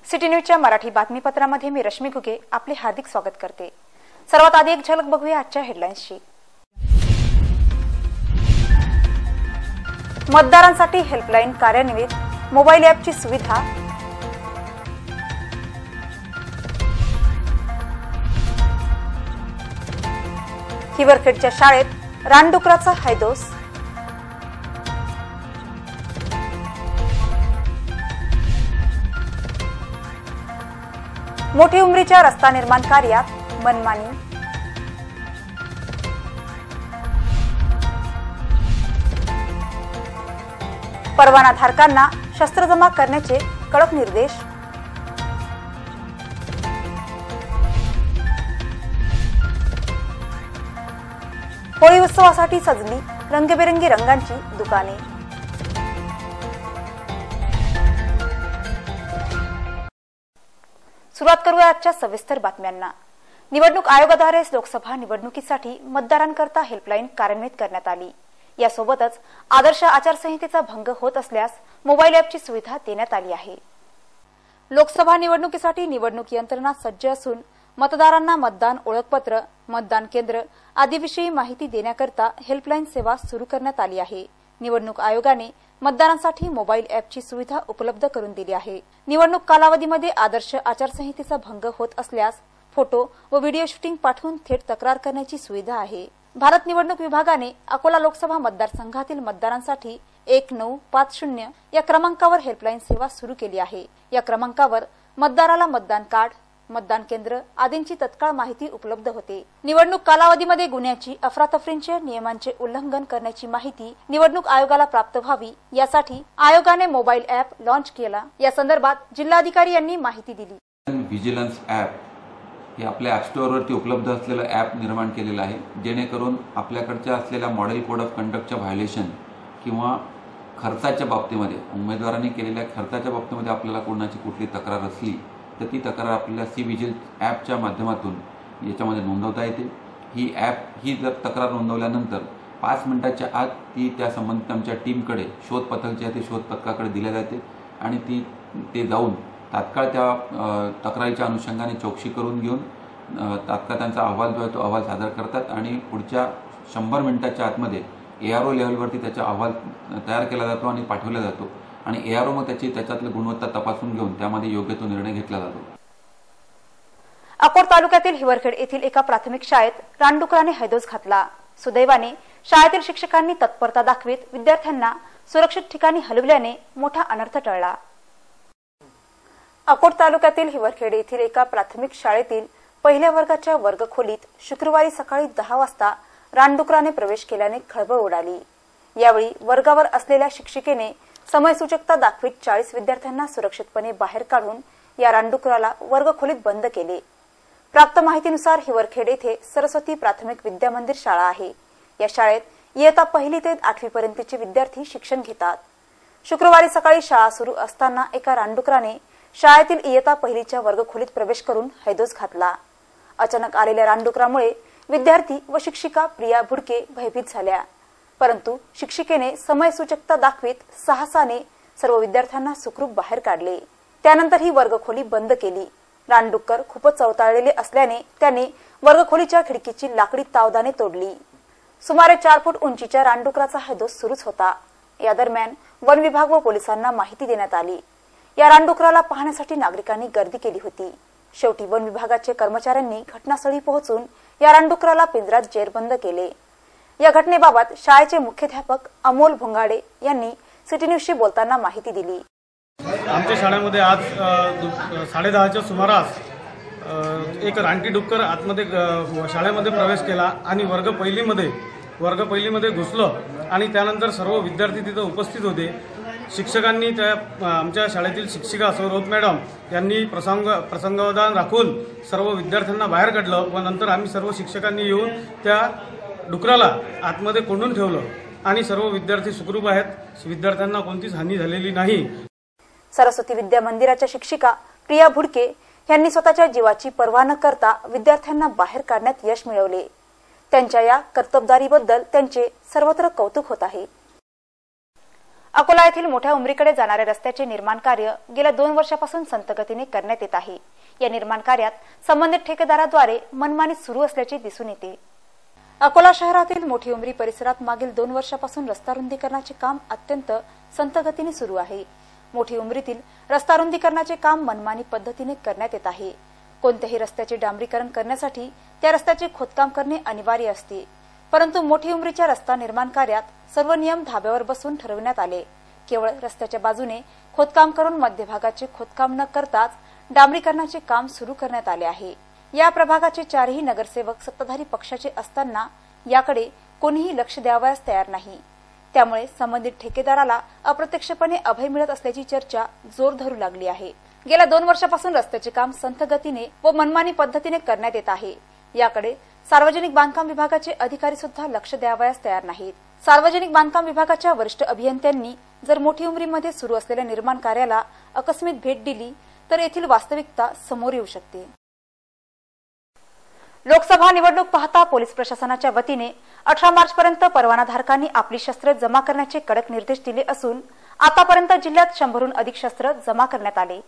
City न्यूजच्या मराठी बातमीपत्रामध्ये मी रश्मी घुगे आपले हार्दिक स्वागत करते। सर्वात आधी एक झलक बघूया आजच्या हेडलाईन्सची। मतदारांसाठी हेल्पलाईन कार्यान्वित, मोबाईल ॲपची सुविधा। हिवरखेडच्या शाळेत रानडुकराचा हैदोस। मोठी उमरीच्या रस्ता निर्माण कार्यात मनमानी। परवानाधारकांना शस्त्र जमा करण्याचे कडक निर्देश। होळी उत्सवासाठी सजली रंगीबेरंगी रंगांची दुकाने। सुरुवात करूया आजच्या सविस्तर बातम्यांना। निवडणूक आयोगाद्वारे लोकसभा निवडणुकीसाठी मतदारांकरता हेल्पलाईन कार्यान्वित करण्यात आली। यासोबतच आदर्श आचारसंहितेचा भंग होत असल्यास मोबाईल ॲपची सुविधा देण्यात आली आहे। लोकसभा निवडणुकीसाठी निवडणूक यंत्रणा सज्ज असून मतदारांना मतदान ओळखपत्र, मतदान केंद्र आदीविषयी माहिती देण्याकरता हेल्पलाईन सेवा सुरू करण्यात आली आहे। निवडणूक आयोगाने मतदारांसाठी मोबाईल ॲपची सुविधा उपलब्ध करून दिली आहे। निवडणूक कालावधीमध्ये आदर्श आचारसंहितेचा भंग होत असल्यास फोटो व व्हिडिओ शूटिंग पाठवून थेट तक्रार करण्याची सुविधा आहे। भारत निवडणूक विभागाने अकोला लोकसभा मतदारसंघातील मतदारांसाठी 1950 या क्रमांकावर हेल्पलाईन सेवा सुरू केली आहे। या क्रमांकावर मतदाराला मतदान कार्ड, मतदान केंद्र आदींची तत्काळ माहिती उपलब्ध होते। निवडणूक कालावधीमध्ये गुन्ह्याची अफरातफरीच्या नियमांचे उल्लंघन करण्याची माहिती निवडणूक आयोगाला प्राप्त व्हावी यासाठी आयोगाने मोबाईल ॲप लॉन्च केला। या संदर्भात जिल्हाधिकारी यांनी माहिती दिली। व्हिजिलन्स ॲप हे आपल्या ॲप स्टोअरवरती उपलब्ध असलेलं ॲप निर्माण केलेलं आहे, जेणेकरून आपल्याकडच्या असलेल्या मॉडेल कोड ऑफ कंडक्टच्या व्हायलेशन किंवा खर्चाच्या बाबतीमध्ये उमेदवारांनी केलेल्या खर्चाच्या बाबतीमध्ये आपल्याला कोणाची कुठली तक्रार असली तर ती तक्रार आपल्याला सी विजिल ॲपच्या माध्यमातून याच्यामध्ये नोंदवता येते। ही जर तक्रार नोंदवल्यानंतर 5 मिनिटाच्या आत ती त्या संबंधित आमच्या टीमकडे शोध पथक जे आहे ते शोध पथकाकडे दिल्या जाते आणि ते जाऊन तात्काळ त्या तक्रारीच्या अनुषंगाने चौकशी करून घेऊन तात्काळ त्यांचा अहवाल जो आहे तो अहवाल सादर करतात आणि पुढच्या 100 मिनिटाच्या आतमध्ये ARO लेव्हलवरती त्याचा अहवाल तयार केला जातो आणि पाठवला जातो आणि ARO मग त्याच्यातली गुणवत्ता तपासून घेऊन त्यामध्ये योग्य तो निर्णय घेतला जातो। अकोट तालुक्यातील हिवरखेड येथील एका प्राथमिक शाळेत रानडुकराने हैदोस घातला। सुदैवाने शाळेतील शिक्षकांनी तत्परता दाखवीत विद्यार्थ्यांना सुरक्षित ठिकाणी हलविल्याने मोठा अनर्थ टळला। अकोट तालुक्यातील हिवरखेड येथील एका प्राथमिक शाळेतील पहिल्या वर्गाच्या वर्गखोलीत शुक्रवारी सकाळी 10 वाजता रानडुकराने प्रवेश केल्याने खळबळ उडाली। यावेळी वर्गावर असलेल्या शिक्षिकेने समयसूचकता दाखवीत 40 विद्यार्थ्यांना सुरक्षितपणे बाहेर काढून या रानडुकराला वर्गखोलीत बंद केले। प्राप्त माहितीनुसार हिवरखेड येथे सरस्वती प्राथमिक विद्या मंदिर शाळा आहे। या शाळेत इयत्ता 1ली ते 8वी पर्यंतचे विद्यार्थी शिक्षण घेतात। शुक्रवारी सकाळी शाळा सुरू असताना एका रानडुकराने शाळेतील इयत्ता 1लीच्या वर्गखोलीत प्रवेश करून हैदोस घातला। अचानक आलेल्या रानडुकरामुळे विद्यार्थी व शिक्षिका प्रिया भुडके भयभीत झाल्या, परंतु शिक्षिकेने समयसूचकता दाखवीत साहसाने सर्व विद्यार्थ्यांना सुखरूप बाहेर काढले। त्यानंतर ही वर्गखोली बंद केली। रानडुक्कर खूपच चवताळलेले असल्याने त्याने वर्गखोलीच्या खिडकीची लाकडी तावदाने तोडली। सुमारे 4 फूट उंचीच्या रानडुकराचा हैदोस सुरूच होता। या दरम्यान वन विभाग व पोलिसांना माहिती देण्यात आली। या रानडुकराला पाहण्यासाठी नागरिकांनी गर्दी केली होती। शेवटी वन विभागाचे कर्मचाऱ्यांनी घटनास्थळी पोहोचून या रानडुकराला पिंजऱ्यात जेरबंद केले। या घटनेबाबत शाळेचे मुख्याध्यापक अमोल भोंगाडे यांनी सिटी न्यूजशी बोलताना माहिती दिली। आमच्या शाळेमध्ये आज 10:30च्या सुमारास एक रानटी डुक्कर आतमध्ये शाळेमध्ये प्रवेश केला आणि वर्ग पहिलीमध्ये घुसलं आणि त्यानंतर सर्व विद्यार्थी तिथे उपस्थित होते। शिक्षकांनी आमच्या शाळेतील शिक्षिका सौरभ मॅडम यांनी प्रसंगावधान राखून सर्व विद्यार्थ्यांना बाहेर काढलं व नंतर आम्ही सर्व शिक्षकांनी येऊन त्या डुकराला आतमध्ये कोंडून ठेवलं आणि सर्व विद्यार्थी सुखरूप आहेत। विद्यार्थ्यांना कोणतीच हानी झालेली नाही। सरस्वती विद्या मंदिराच्या शिक्षिका प्रिया भुडके यांनी स्वतःच्या जीवाची पर्वा न करता विद्यार्थ्यांना बाहेर काढण्यात यश मिळवले। त्यांच्या या कर्तबदारीबद्दल त्यांचे सर्वत्र कौतुक होत आहे। अकोला येथील मोठ्या उमरीकडे जाणाऱ्या रस्त्याचे निर्माण कार्य गेल्या 2 वर्षापासून संथ गतीने करण्यात येत आहे। या निर्माण कार्यात संबंधित ठेकेदाराद्वारे मनमानी सुरू असल्याचे दिसून येते। अकोला शहरातील मोठी उमरी परिसरात मागील 2 वर्षापासून रस्ता रुंदीकरणाचे काम अत्यंत संथ गतीने सुरू आहे। मोठी उमरीतील रस्ता रुंदीकरणाचे काम मनमानी पद्धतीने करण्यात येत आहे। कोणत्याही रस्त्याचे डांबरीकरण करण्यासाठी त्या रस्त्याचे खोदकाम करणे अनिवार्य असते, परंतु मोठी उमरीच्या रस्ता निर्माण कार्यात सर्व नियम धाब्यावर बसून ठरविण्यात आले। केवळ रस्त्याच्या बाजूने खोदकाम करून मध्यभागाचे खोदकाम न करताच डांबरीकरणाचे काम सुरू करण्यात आले आहे। या प्रभागाचे 4ही नगरसेवक सत्ताधारी पक्षाचे असताना याकडे कोणीही लक्ष द्यावयास तयार नाही। त्यामुळे संबंधित ठेकेदाराला अप्रत्यक्षपणे अभय मिळत असल्याची चर्चा जोर धरू लागली आहे। गेल्या 2 वर्षापासून रस्त्याचे काम संथ गतीने व मनमानी पद्धतीने करण्यात येत आहे। याकडे सार्वजनिक बांधकाम विभागाचे अधिकारी सुद्धा लक्ष द्यावयास तयार नाहीत। सार्वजनिक बांधकाम विभागाच्या वरिष्ठ अभियंत्यांनी जर मोठी उमरीमध्ये सुरू असलेल्या निर्माण कार्याला आकस्मिक भेट दिली तर येथील वास्तविकता समोर येऊ शकते। लोकसभा निवडणूक पाहता पोलीस प्रशासनाच्या वतीने 18 मार्चपर्यंत परवानाधारकांनी आपली शस्त्रे जमा करण्याचे कडक निर्देश दिले असून आतापर्यंत जिल्ह्यात 100हून अधिक शस्त्र जमा करण्यात आले।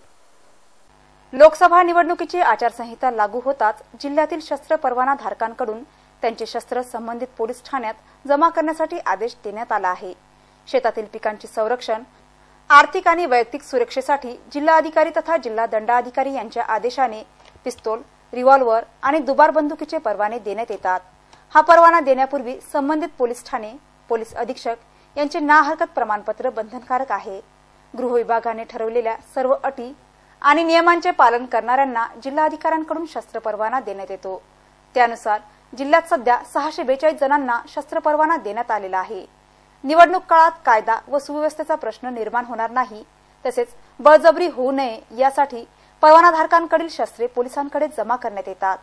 लोकसभा निवडणुकीची आचारसंहिता लागू होताच जिल्ह्यातील शस्त्र परवानाधारकांकडून त्यांचे शस्त्र संबंधित पोलीस ठाण्यात जमा करण्यासाठी आदेश देण्यात आला आहे। शेतातील पिकांचे संरक्षण, आर्थिक आणि वैयक्तिक सुरक्षेसाठी जिल्हाधिकारी तथा जिल्हा दंडाधिकारी यांच्या आदेशाने पिस्तूल, रिव्हॉल्व्हर आणि दुबार बंदुकीचे परवाने देण्यात येतात। हा परवाना देण्यापूर्वी संबंधित पोलीस ठाणे, पोलीस अधीक्षक यांचे ना हरकत प्रमाणपत्र बंधनकारक आहे। गृह विभागाने ठरवलेल्या सर्व अटी आणि नियमांचे पालन करणाऱ्यांना जिल्हाधिकाऱ्यांकडून शस्त्र परवाना देण्यात येतो। त्यानुसार जिल्ह्यात सध्या 642 जणांना शस्त्र परवाना देण्यात आलेला आहे। निवडणूक काळात कायदा व सुव्यवस्थेचा प्रश्न निर्माण होणार नाही, तसेच बळजबरी होऊ नये यासाठी परवानाधारकांकडील शस्त्रे पोलिसांकडे जमा करण्यात येतात।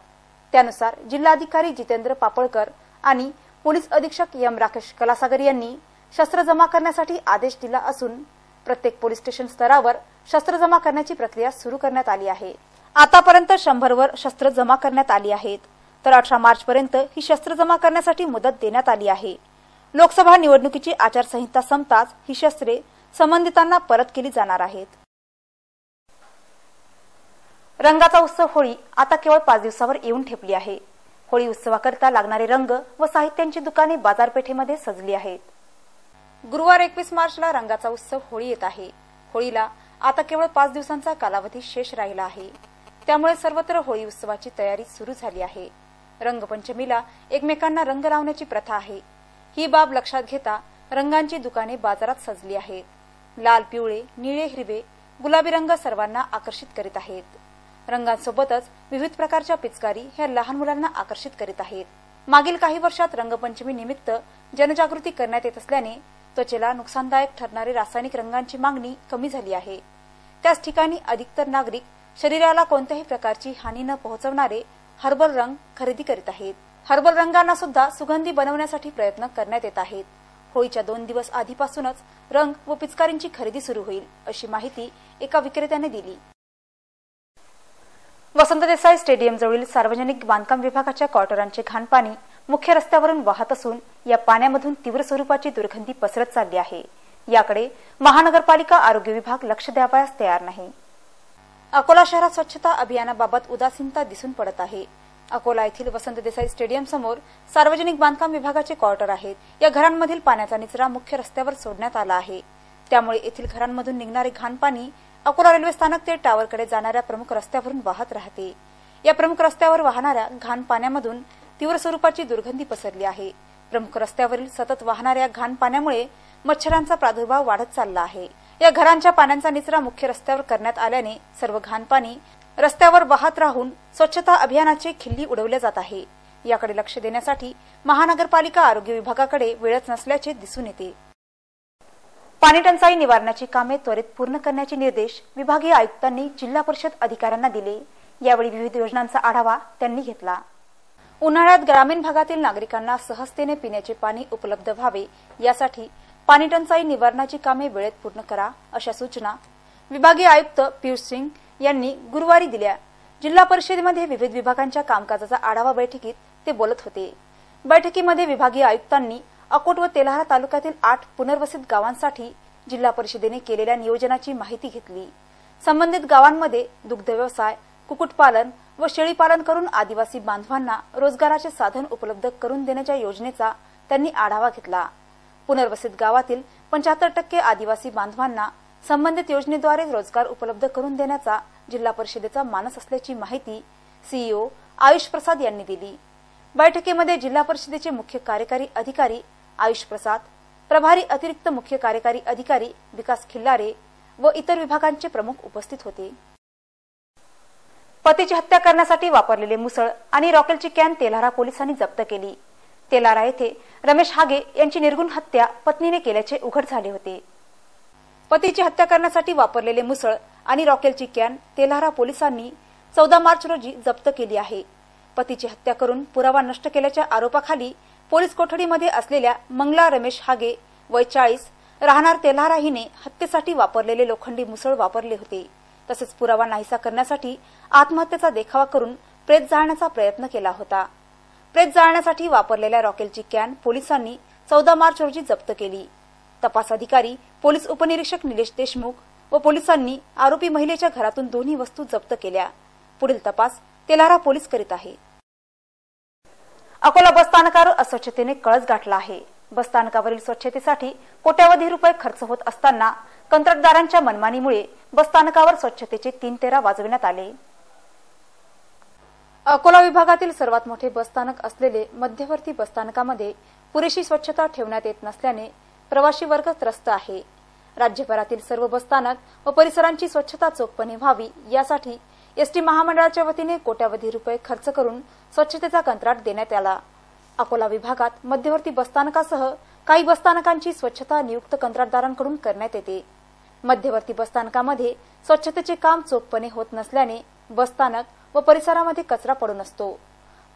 त्यानुसार जिल्हाधिकारी जितेंद्र पापळकर आणि पोलीस अधीक्षक एम राकेश कलासागर यांनी शस्त्र जमा करण्यासाठी आदेश दिला असून प्रत्येक पोलीस स्टेशन स्तरावर शस्त्र जमा करण्याची प्रक्रिया सुरू करण्यात आली आहे। आतापर्यंत 100वर शस्त्र जमा करण्यात आली आहेत, तर 18 मार्चपर्यंत ही शस्त्र जमा करण्यासाठी मुदत देण्यात आली आहे। लोकसभा निवडणुकीची आचारसंहिता संपताच ही शस्त्रे संबंधितांना परत केली जाणार आहेत। रंगाचा उत्सव होळी आता केवळ 5 दिवसावर येऊन ठेपली आहे। होळी उत्सवाकरता लागणारे रंग व साहित्यांची दुकाने बाजारपेठेमध्ये सजली आहेत। गुरुवार 21 मार्चला रंगाचा उत्सव होळी येत आहे। होळीला आता केवळ 5 दिवसांचा कालावधी शेष राहिला आहे, त्यामुळे सर्वत्र होळी उत्सवाची तयारी सुरू झाली आहे। रंगपंचमीला एकमेकांना रंग लावण्याची प्रथा आहे। ही बाब लक्षात घेता रंगांची दुकाने बाजारात सजली आहेत। लाल, पिवळे, निळे, हिरवे, गुलाबी रंग सर्वांना आकर्षित करीत आहेत। रंगांसोबतच विविध प्रकारच्या पिचकारी ह्या लहान मुलांना आकर्षित करीत आहेत। मागील काही वर्षात रंगपंचमी निमित्त जनजागृती करण्यात येत असल्याने त्वचेला नुकसानदायक ठरणारे रासायनिक रंगांची मागणी कमी झाली आहे। त्याच ठिकाणी अधिकतर नागरिक शरीराला कोणत्याही प्रकारची हानी न पोहोचवणारे हर्बल रंग खरेदी करीत आहेत। हर्बल रंगांना सुद्धा सुगंधी बनवण्यासाठी प्रयत्न करण्यात येत आहेत। होळीच्या 2 दिवस आधीपासूनच रंग व पिचकारींची खरेदी सुरू होईल, अशी माहिती एका विक्रेत्याने दिली। वसंत देसाई स्टेडियम जवळील सार्वजनिक बांधकाम विभागाच्या क्वार्टरांचे घाण पाणी मुख्य रस्त्यावरून वाहत असून या पाण्यामधून तीव्र स्वरूपाची दुर्गंधी पसरत चालली आहे। याकडे महानगरपालिका आरोग्य विभाग लक्ष द्यावयास तयार नाही। अकोला शहरात स्वच्छता अभियानाबाबत उदासीनता दिसून पडत आहे। अकोला येथील वसंत देसाई स्टेडियम समोर सार्वजनिक बांधकाम विभागाचे क्वार्टर आहेत। या घरांमधील पाण्याचा निचरा मुख्य रस्त्यावर सोडण्यात आला आहे, त्यामुळे येथील घरांमधून निघणारे घाण पाणी अकोला रेल्वे स्थानक ते टावरकडे जाणाऱ्या प्रमुख रस्त्यावरून वाहत राहते। या प्रमुख रस्त्यावर वाहणाऱ्या घाण पाण्यामधून तीव्र स्वरूपाची दुर्गंधी पसरली आहे। प्रमुख रस्त्यावरील सतत वाहणाऱ्या घाण पाण्यामुळे मच्छरांचा प्रादुर्भाव वाढत चालला आहे। या घरांच्या पाण्याचा निचरा मुख्य रस्त्यावर करण्यात आल्याने सर्व घाण पाणी रस्त्यावर वाहत राहून स्वच्छता अभियानाची खिल्ली उडवल्या जात आहे। याकडे लक्ष देण्यासाठी महानगरपालिका आरोग्य विभागाकडे वेळच नसल्याचे दिसून येते। पाणी टंचाई निवारणाची कामे त्वरित पूर्ण करण्याचे निर्देश विभागीय आयुक्तांनी जिल्हा परिषद अधिकाऱ्यांना दिले। यावेळी विविध योजनांचा आढावा त्यांनी घेतला। उन्हाळ्यात ग्रामीण भागातील नागरिकांना सहजतेने पिण्याचे पाणी उपलब्ध व्हावे यासाठी पाणी टंचाई निवारणाची कामे वेळेत पूर्ण करा, अशा सूचना विभागीय आयुक्त पियुष सिंग यांनी गुरुवारी दिल्या। जिल्हा परिषदेमध्ये विविध विभागांच्या कामकाजाचा आढावा बैठकीत ते बोलत होते। बैठकीमध्ये विभागीय आयुक्तांनी अकोट व तेल्हारा तालुक्यातील 8 पुनर्वसित गावांसाठी जिल्हा परिषदेने केलेल्या नियोजनाची माहिती घेतली। संबंधित गावांमध्ये दुग्ध व्यवसाय, कुक्कुटपालन व शेळीपालन करून आदिवासी बांधवांना रोजगाराचे साधन उपलब्ध करून देण्याच्या योजनेचा त्यांनी आढावा घेतला। पुनर्वसित गावातील 75% आदिवासी बांधवांना संबंधित योजनेद्वारे रोजगार उपलब्ध करून देण्याचा जिल्हा परिषदेचा मानस असल्याची माहिती सीईओ आयुष प्रसाद यांनी दिली। बैठकीमध्ये जिल्हा परिषदेचे मुख्य कार्यकारी अधिकारी आयुष प्रसाद, प्रभारी अतिरिक्त मुख्य कार्यकारी अधिकारी विकास खिल्लारे व इतर विभागांचे प्रमुख उपस्थित होते। पतीची हत्या करण्यासाठी वापरलेले मुसळ आणि रॉकेलची कॅन तेल्हारा पोलिसांनी जप्त केली। तेल्हारा येथे रमेश हागे यांची निर्गुण हत्या पत्नीने केल्याचे उघड झाले होते। पतीची हत्या करण्यासाठी वापरलेले मुसळ आणि रॉकेलची कॅन तेल्हारा पोलिसांनी 14 मार्च रोजी जप्त केली आहे। पतीची हत्या करून पुरावा नष्ट केल्याच्या आरोपाखाली पोलीस कोठडीमध्ये असलेल्या मंगला रमेश हागे वय 40 राहणार तेल्हारा हिने हत्येसाठी वापरलेले लोखंडी मुसळ वापरले होते। तसेच पुरावा नाहीसा करण्यासाठी आत्महत्येचा देखावा करून प्रेत जाळण्याचा प्रयत्न केला होता। प्रेत जाळण्यासाठी वापरलेल्या रॉकेलची कॅन पोलिसांनी 14 मार्च रोजी जप्त केली। तपास अधिकारी पोलीस उपनिरीक्षक निलेश देशमुख व पोलिसांनी आरोपी महिलेच्या घरातून दोन्ही वस्तू जप्त केल्या। पुढील तपास तेल्हारा पोलीस करीत आहे। अकोला बसस्थानकावर अस्वच्छतेने कळस गाठला आहे। बसस्थानकावरील स्वच्छतेसाठी कोट्यावधी रुपये खर्च होत असताना कंत्राटदारांच्या मनमानीमुळे बसस्थानकावर स्वच्छतेचे 3 तेरा वाजविण्यात आले। अकोला विभागातील सर्वात मोठे बसस्थानक असलेले मध्यवर्ती बसस्थानकामध्ये पुरेशी स्वच्छता ठेवण्यात येत नसल्याने प्रवासी वर्ग त्रस्त आहे। राज्यभरातील सर्व बसस्थानक व परिसरांची स्वच्छता चोखपणे व्हावी यासाठी एसटी महामंडळाच्या वतीने कोट्यावधी रुपये खर्च करून स्वच्छतेचा कंत्राट देण्यात आला। अकोला विभागात मध्यवर्ती बसस्थानकासह काही बसस्थानकांची स्वच्छता नियुक्त कंत्राटदारांकडून करण्यात येते। मध्यवर्ती बसस्थानकामध्ये स्वच्छतेचे काम चोखपणे होत नसल्याने बसस्थानक व परिसरामध्ये कचरा पडून असतो।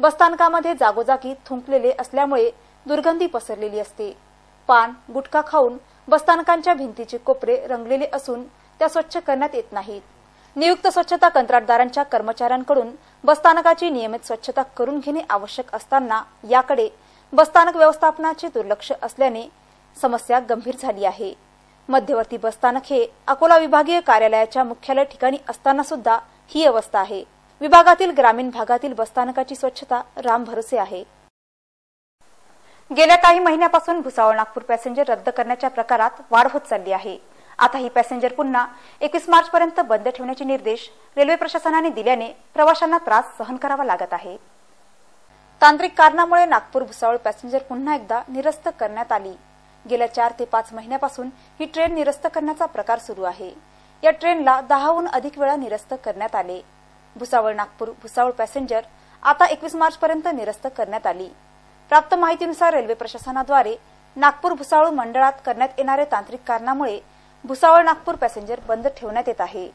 बसस्थानकामध्ये जागोजागी थुंकलेले असल्यामुळे दुर्गंधी पसरलेली असते। पान, गुटखा खाऊन बसस्थानकांच्या भिंतीचे कोपरे रंगलेले असून त्या स्वच्छ करण्यात येत नाहीत। नियुक्त स्वच्छता कंत्राटदारांच्या कर्मचाऱ्यांकडून बसस्थानकाची नियमित स्वच्छता करून घेणे आवश्यक असताना याकडे बसस्थानक व्यवस्थापनाचे दुर्लक्ष असल्याने समस्या गंभीर झाली आहे। मध्यवर्ती बसस्थानक हे अकोला विभागीय कार्यालयाच्या मुख्यालय ठिकाणी असताना सुद्धा ही अवस्था आहे। विभागातील ग्रामीण भागातील बसस्थानकाची स्वच्छता रामभरोसे आहे। गेल्या काही महिन्यापासून भुसावळ नागपूर पॅसेंजर रद्द करण्याच्या प्रकारात वाढ होत चालली आहे। आता ही पॅसेंजर पुन्हा 21 मार्च पर्यंत बंद ठेवण्याचे निर्देश रेल्वे प्रशासनाने दिल्याने प्रवाशांना त्रास सहन करावा लागत आहे। तांत्रिक कारणामुळे नागपूर भुसावळ पॅसेंजर पुन्हा एकदा निरस्त करण्यात आली। गेल्या 4 ते 5 महिन्यापासून ही ट्रेन निरस्त करण्याचा प्रकार सुरू आहे। या ट्रेनला 10हून अधिक वेळा निरस्त करण्यात आले। भुसावळ नागपूर भुसावळ पॅसेंजर आता 21 मार्च पर्यंत निरस्त करण्यात आली। प्राप्त माहितीनुसार रेल्वे प्रशासनाद्वारे नागपूर भुसावळ मंडळात करण्यात येणारे तांत्रिक कारणामुळे भुसावळ नागपूर पॅसेंजर बंद ठेवण्यात येत आहे।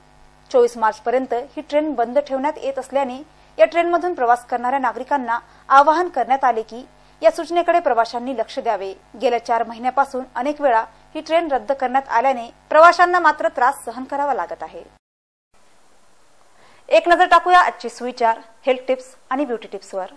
24 मार्च पर्यंत ही ट्रेन बंद ठेवण्यात येत असल्याने या ट्रेनमधून प्रवास करणाऱ्या नागरिकांना आवाहन करण्यात आले की या सूचनेकडे प्रवाशांनी लक्ष द्यावे। गेल्या 4 महिन्यापासून अनेक वेळा ही ट्रेन रद्द करण्यात आल्याने प्रवाशांना मात्र त्रास सहन करावा लागत आहे। एक नजर टाकूया आजचे सुविचार, हेल्थ टिप्स आणि ब्युटी टिप्सवर।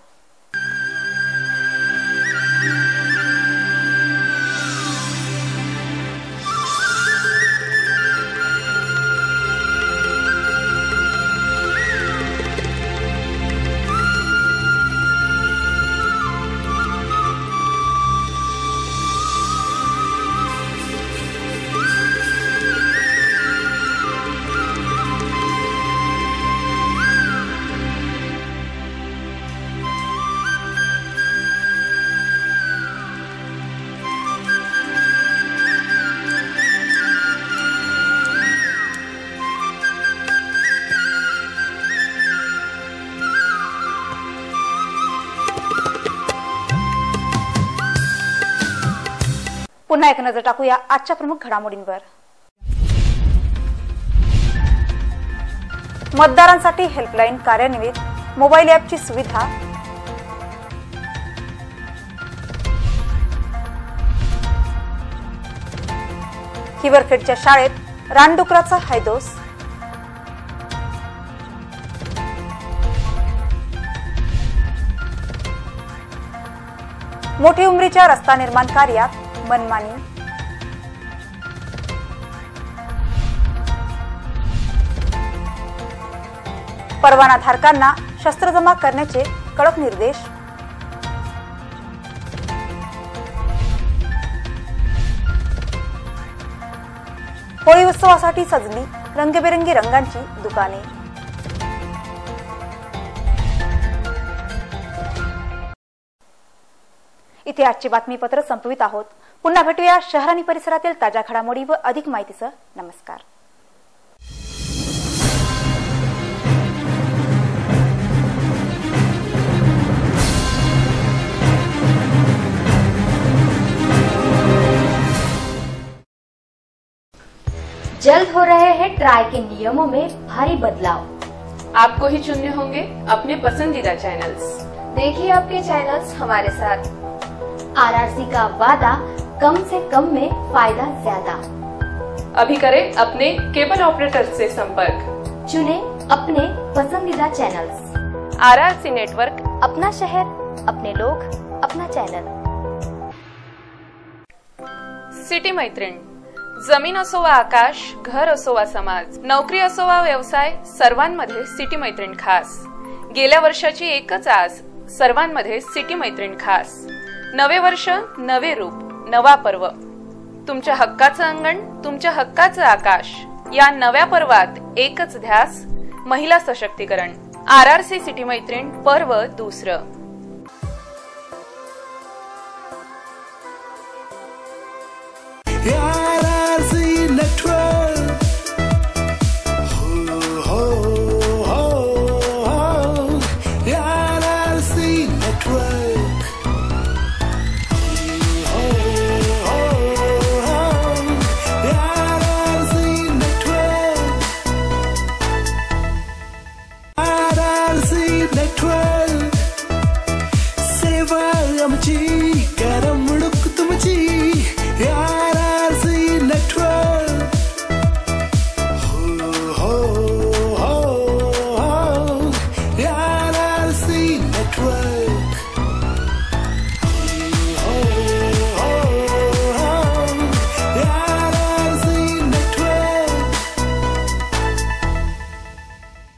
पुन्हा एक नजर टाकूया आजच्या प्रमुख घडामोडींवर। मतदारांसाठी हेल्पलाईन कार्यान्वित, मोबाईल ॲपची सुविधा। हिवरखेडच्या शाळेत रानडुकराचा हैदोस। मोठी उमरीच्या रस्ता निर्माण कार्यात मनमानी। परवानाधारकांना शस्त्र जमा करण्याचे कडक निर्देश. होळी उत्सवासाठी सजली रंगीबेरंगी रंगांची दुकाने. इथे आजचे बातमीपत्र संपवित आहोत. पुन्हा भेटूया शहर आणि परिसरातील ताज्या घडामोडी व अधिक माहितीसह. नमस्कार. जल्द हो रहे हैं ट्राई के नियमों में भारी बदलाव. आपको ही चुनने होंगे अपने पसंदीदा चैनल्स. देखिए आपके चैनल्स हमारे साथ. आरआरसी का वादा, कम से कम में फायदा ज्यादा. अभी करें अपने केबल ऑपरेटर से संपर्क. चुने अपने पसंदीदा चैनल्स. आरआरसी नेटवर्क, अपना शहर, अपने लोग, अपना चॅनल. सिटी मैत्रीण. जमीन असो वा आकाश, घर असो वा समाज, नोकरी असो वा व्यवसाय, सर्वांमध्ये सिटी मैत्रीण खास. गेल्या वर्षाची एकच आज, सर्वांमध्ये सिटी मैत्रीण खास. नवे वर्ष, नवे रूप, नवा पर्व. तुमच्या हक्काचं अंगण, तुमच्या हक्काचं आकाश. या नव्या पर्वात एकच ध्यास, महिला सशक्तीकरण. आरआरसी सिटी मैत्रीण पर्व दुसरं.